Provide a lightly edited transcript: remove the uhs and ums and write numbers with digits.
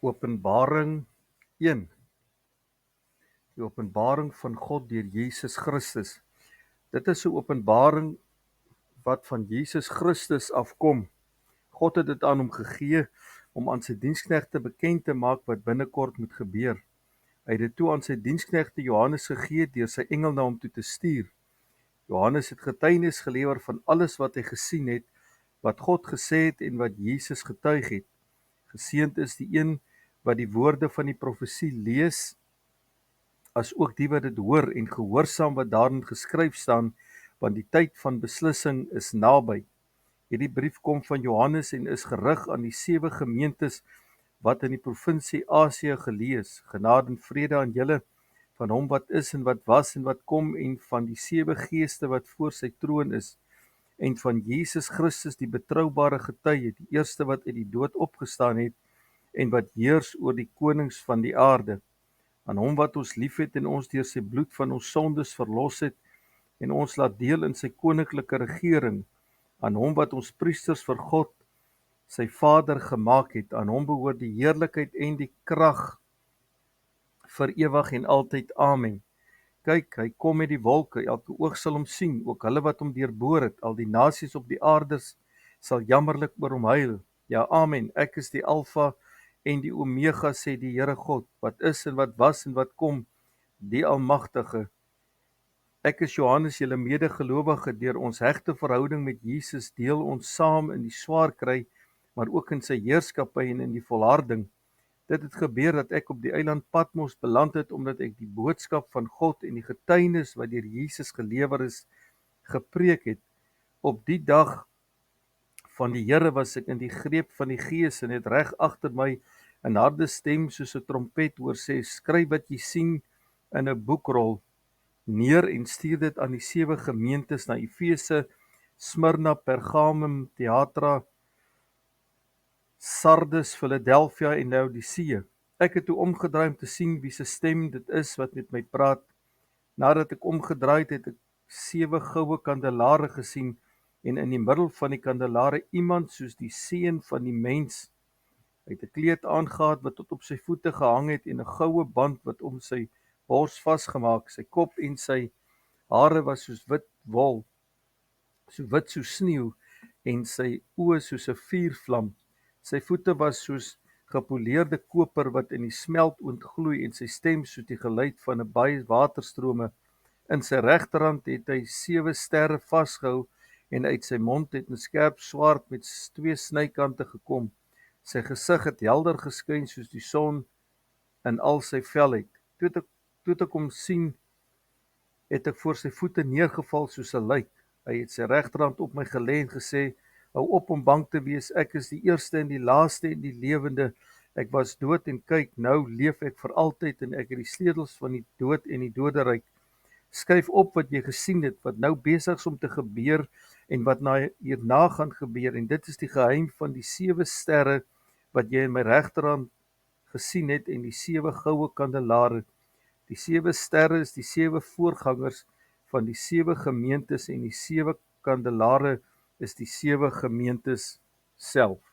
Openbaring 1. Die openbaring van God deur Jesus Christus. Dit is 'n openbaring wat van Jesus Christus afkom. God het dit aan hom gegee om aan sy diensknegte bekend te maak wat binnekort moet gebeur. Hy het dit toe aan sy diensknegte Johannes gegee deur sy engel na hom toe te stuur. Johannes het getuienis gelewer van alles wat hy gesien het, wat God gesê het en wat Jesus getuig het. Geseënd is die een wat die woorde van die profesie lees, as ook die wat dit hoor en gehoorsaam wat daarin geskryf staan, want die tyd van beslissing is naby. Hierdie brief kom van Johannes en is gerig aan die 7 gemeentes wat in die provinsie Asië gelees. Genade en vrede aan julle van hom wat is en wat was en wat kom, en van die 7 geeste wat voor sy troon is, en van Jesus Christus die betroubare getuie, die eerste wat uit die dood opgestaan het, en wat heers oor die konings van die aarde. Aan hom wat ons liefhet en ons deur sy bloed van ons sondes verlos het, en ons laat deel in sy koninklike regering, aan hom wat ons priesters vir God, sy Vader gemaak het, aan hom behoort die heerlikheid en die krag vir ewig en altyd. Amen. Kyk, hy kom met die wolke, elke oog sal hom sien, ook hulle wat hom deurboor het, al die nasies op die aarde sal jammerlik oor hom huil. Ja, amen. Ek is die Alfa en die Omega, sê die Here God, wat is en wat was en wat kom, die Almagtige. Ek is Johannes, julle medegelowige. Deur ons hegte verhouding met Jesus deel ons saam in die swaar kry, maar ook in sy heerskappy en in die volharding. Dit het gebeur dat ek op die eiland Patmos beland het, omdat ek die boodskap van God en die getuienis wat deur Jesus gelewer is, gepreek het. Op die dag van die Here was ek in die greep van die Gees en het reg agter my 'n harde stem soos 'n trompet hoor sê: skryf wat jy sien in 'n boekrol neer en stuur dit aan die 7 gemeentes, na Efese, Smyrna, Pergamum, Thyatira, Sardes, Philadelphia en Laodicea. Ek het toe omgedraai om te sien wie se stem dit is wat met my praat. Nadat ek omgedraai het, het ek 7 goue kandelare gesien, en in die middel van die kandelare iemand soos die seun van die mens. Hy het 'n kleed aangetree wat tot op sy voete gehang het, en 'n goue band wat om sy bors vasgemaak. Sy kop en sy hare was soos wit wol, so wit soos sneeu, en sy oë soos 'n vuurvlam. Sy voete was soos gepoleerde koper wat in die smeltoond gloei, en sy stem soos die geluid van 'n baie waterstrome. In sy regterhand het hy 7 sterre vasgehou, en uit sy mond het 'n skerp swaard met 2 snykante gekom. Sy gesig het helder geskyn soos die son in al sy felheid. Toe ek hom sien, het ek voor sy voete neergeval soos 'n lijk. Hy het sy regterhand op my gelê en gesê: hou op om bang te wees, ek is die eerste en die laaste en die lewende. Ek was dood en kyk, nou leef ek vir altyd, en ek het die sleutels van die dood en die doderyk. Skryf op wat jy gesien het, wat nou besig is om te gebeur en wat hierna gaan gebeur, en dit is die geheim van die 7 sterre wat jy in my regterhand gesien het, en die 7 goue kandelare. Die 7 sterre is die 7 voorgangers van die 7 gemeentes, en die 7 kandelare is die 7 gemeentes self.